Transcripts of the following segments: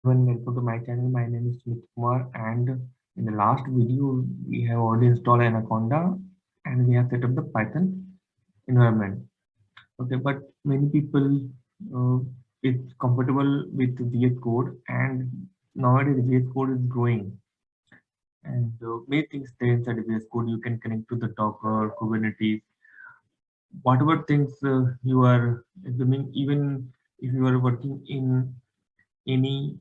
Welcome to my channel. My name is Smith Kumar, and in the last video, we have already installed Anaconda and we have set up the Python environment. Okay, but many people uh, is comfortable with VS Code, and nowadays VS Code is growing, and many things there inside VS Code. You can connect to the Docker, Kubernetes, whatever things you are doing. Even if you are working in any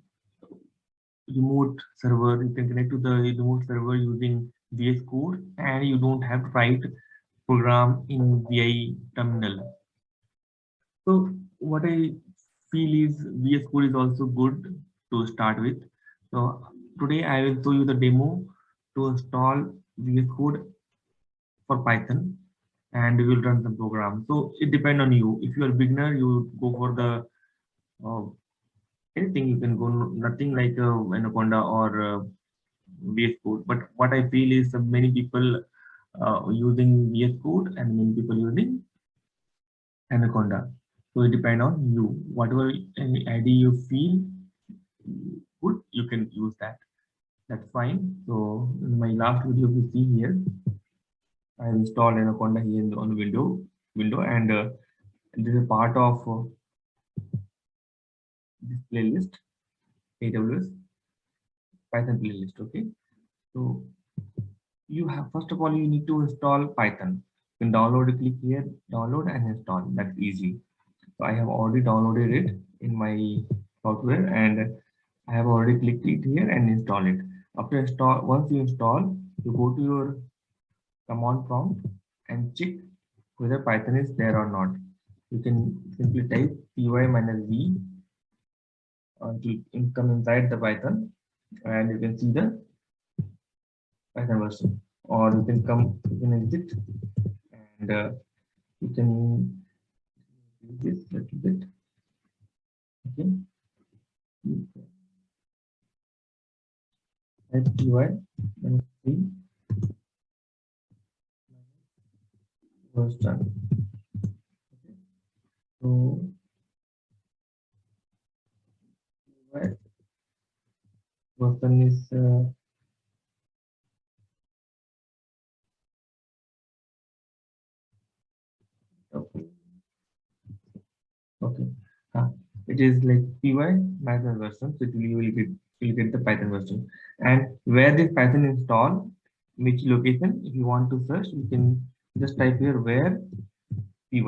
remote server, you can connect to the remote server using VS Code, and you don't have to write program in VI terminal. So what I feel is VS Code is also good to start with. So today I will show you the demo to install VS Code for Python, and we will run the program. So it depends on you. If you are a beginner, you go for the uh, anything. You can go nothing like Anaconda or VS Code. But what I feel is many people using VS Code and many people using Anaconda. So it depends on you. Whatever any idea you feel good, you can use that. That's fine. So in my last video, you see here, I installed Anaconda here on the window, and this is part of this playlist, AWS Python playlist. Okay. So you have, first of all, you need to install Python. You can download it, click here, download and install. That's easy. So I have already downloaded it in my software, and I have already clicked it here and install it. After install, once you install, you go to your command prompt and check whether Python is there or not. You can simply type py-v to come inside the Python, and you can see the Python version. Or you can exit, and you can use this little bit. Okay, type py and see was done. Okay. So py version is okay. Okay. It is like py Python version. So you will get the Python version. And where this Python install, which location, if you want to search, you can just type here where py.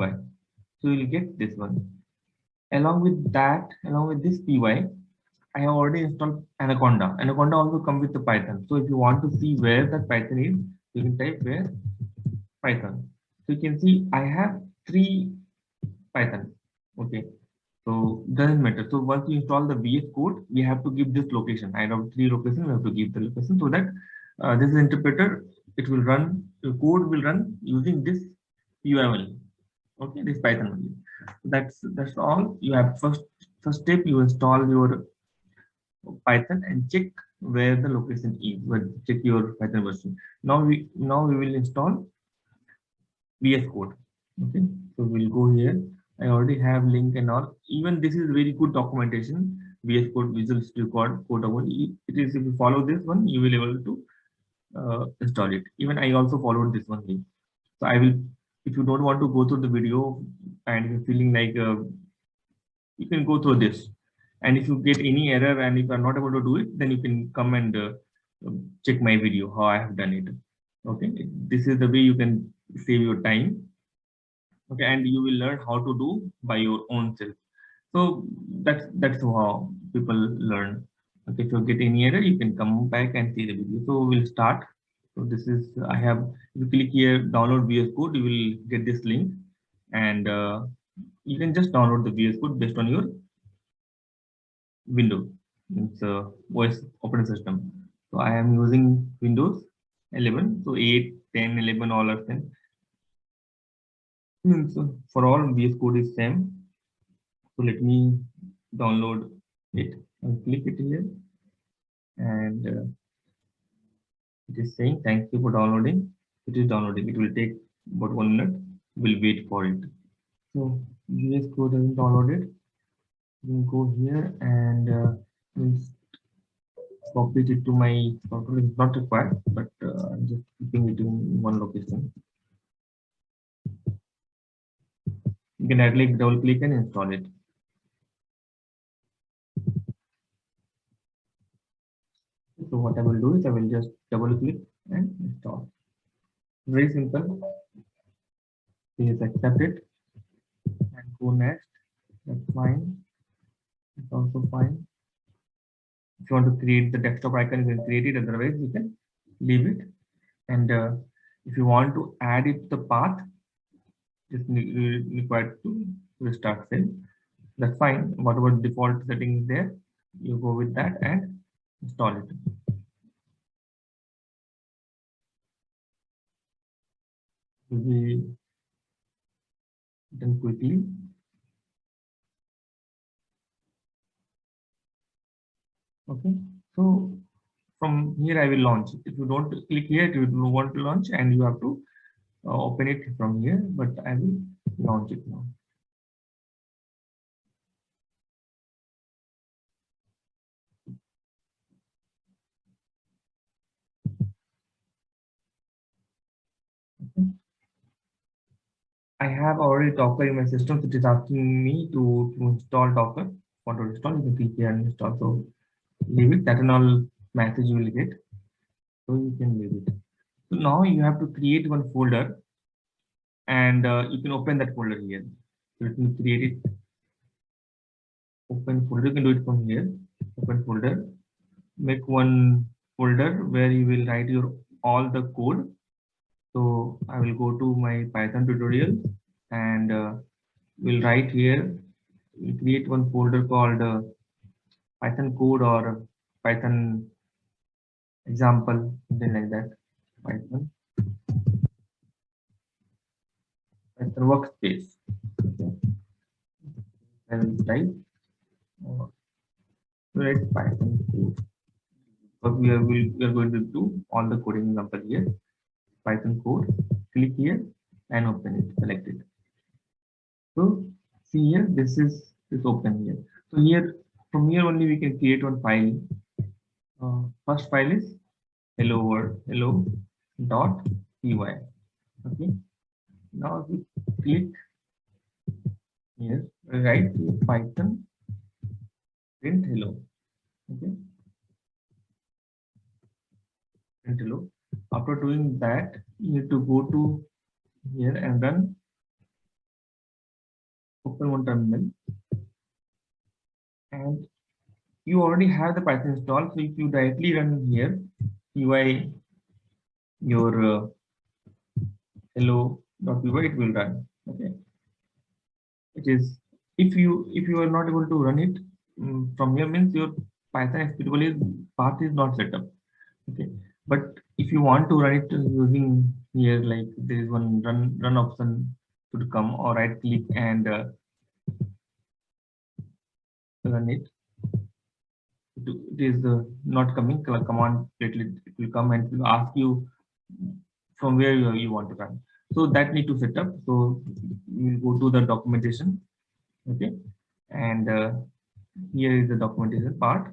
So you will get this one. Along with that, along with this py, I have already installed Anaconda. Anaconda also comes with the Python. So if you want to see where that Python is, you can type where Python. So you can see I have three Python. Okay. So doesn't matter. So once you install the VS Code, we have to give this location. I have three locations. We have to give the location so that this interpreter, it will run, the code will run using this UML. Okay, this Python only. That's all. You have first step. You install your Python and check where the location is. But check your Python version. Now we will install VS Code. Okay, so we'll go here. I already have link and all. Even this is very good documentation. VS Code Visual Studio Code over. It is, if you follow this one, you will be able to install it. Even I also followed this one link. So I will. If you don't want to go through the video and you're feeling like you can go through this. And if you get any error and if I'm not able to do it, then you can come and check my video how I have done it. Okay, this is the way you can save your time. Okay, and you will learn how to do by your own self. So that's how people learn. Okay, if you get any error, you can come back and see the video. So we'll start. So this is, I have, if you click here download VS Code, you will get this link, and you can just download the VS Code based on your window. It's OS operating system. So I am using Windows 11. So 8, 10, 11, all are same. So for all, VS Code is same. So let me download it and click it here, and it is saying thank you for downloading. It is downloading. It will take about 1 minute. We'll wait for it. So VS Code has been downloaded. You can go here and Means copied it to my portal is not required, but I'm just keeping it in one location. You can directly double click and install it. So what I will do is I will just double click and install. Very simple. Please accept it and go next. That's fine. It's also fine. If you want to create the desktop icon, you can create it. Otherwise, you can leave it. And if you want to add it the path, just required to restart cell. That's fine. Whatever default setting is there, you go with that and install it. It will be done quickly. Okay. So from here, I will launch it. If you don't click here, you don't want to launch, and you have to open it from here. But I will launch it now. Okay. I have already Docker in my system, so it is asking me to install Docker. Want to install? You can click here and install. So leave it. That and all message you will get. So you can leave it. So now you have to create one folder, and you can open that folder here. So let me create it. Open folder. You can do it from here. Open folder. Make one folder where you will write your all the code. So I will go to my Python tutorial and we'll write here. We'll create one folder called Python code or Python example, something like that. Python workspace. Okay. I will type write Python code. But we are going to do all the coding example here. Python code. Click here and open it. Select it. So see here, this is open here. So here from here only we can create one file. First file is hello world hello dot py. Okay. Now if we click here, write Python print hello. Okay. Print hello. After doing that, you need to go to here and run open one terminal, and you already have the Python installed. So if you directly run here py your hello.py, it will run. Okay. It is if you are not able to run it from here, means your Python executable is path is not set up. Okay. But if you want to run it using here, like there is one run option to come, or right click and run it. It is not coming. Command it will come and it will ask you from where you want to run. So that need to set up. So we will go to the documentation. Okay. And here is the documentation part.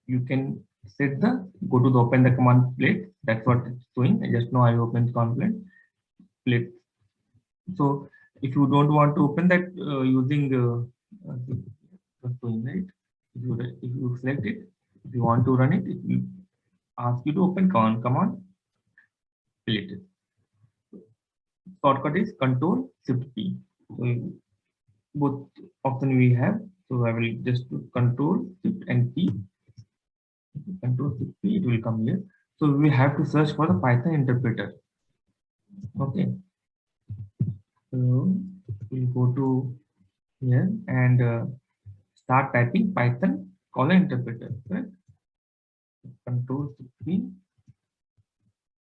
You can set the go to the open the command plate. That's what it's showing. Just now I opened command plate. So if you don't want to open that using right? If you select it, if you want to run it, it will ask you to open command plate. Shortcut is Control Shift P. So both option we have. So I will just do Control Shift and P. Control Shift P. It will come here. So we have to search for the Python interpreter. Okay. So we'll go to here and start typing Python interpreter. Right? Control Shift P.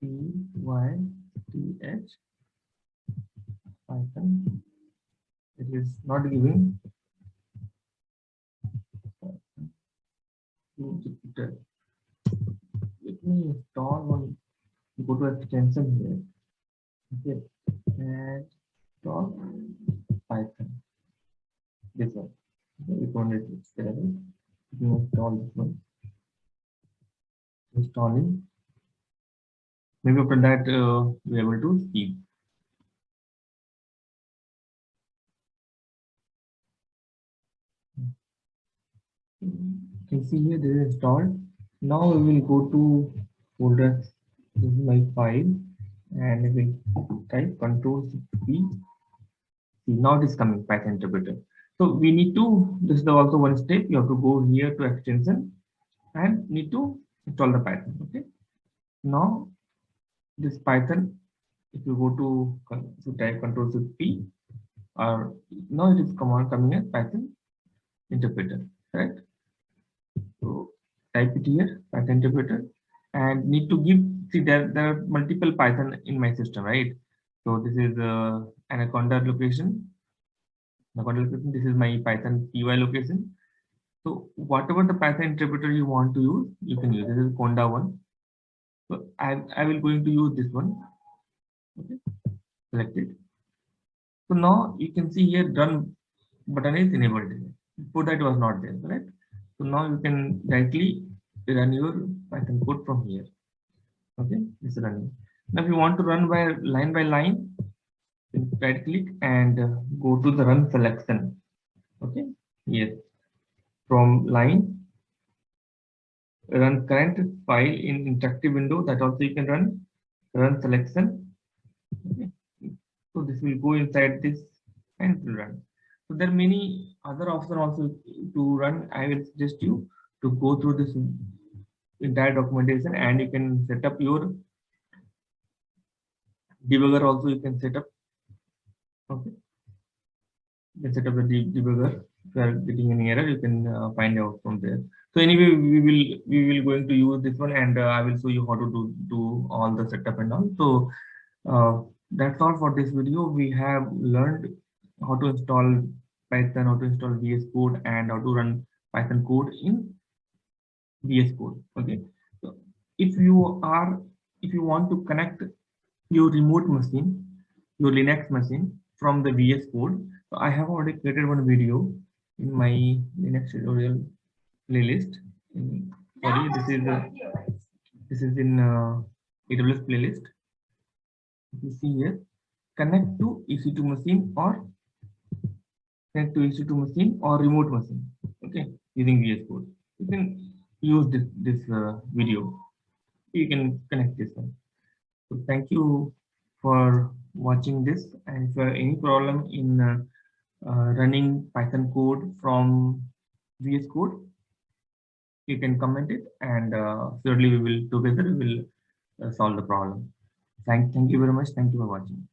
P Y T H Python. It is not giving interpreter. Let me install one. Go to extension here. Okay, and install Python. This one. Okay, it won't available. Install this one. Installing. Maybe after that we're able to see. You can see here this is installed. Now we will go to folder. This is my file, and we will type Control C. See, now it is coming Python interpreter. So we need to. This is also one step. You have to go here to extension and need to install the Python. Okay. Now this Python, if you go to type Control Shift P, or now it is command coming as Python interpreter, right? So type it here, Python interpreter, and need to give. See, there are multiple Python in my system, right? So this is Anaconda location. Anaconda location. This is my Python py location. So whatever the Python interpreter you want to use, you can use. This is Conda one. So I will going to use this one. Okay, select it. So now you can see here run button is enabled. Before that was not there, correct? So now you can directly run your Python code from here. Okay, it's running. Now if you want to run by line, right click and go to the run selection. Okay, yes, from line run current file in interactive window, that also you can run selection. Okay. So this will go inside this and it will run. So there are many other options also to run. I will suggest you to go through this entire documentation, and you can set up your debugger also. You can set up. Okay, you can set up the debugger. If you are getting any error, you can find out from there. So anyway, we will going to use this one, and I will show you how to do all the setup and all. So that's all for this video. We have learned how to install Python, how to install VS Code, and how to run Python code in VS Code. Okay. So if you want to connect your remote machine, your Linux machine from the VS Code, so I have already created one video in my Linux tutorial playlist. Sorry, this is in AWS playlist. You see here, connect to EC2 machine or connect to EC2 machine or remote machine. Okay, using VS Code, you can use this video. You can connect this one. So thank you for watching this. And if you have any problem in running Python code from VS Code, you can comment it, and surely we will together we will solve the problem. Thank you very much. Thank you for watching.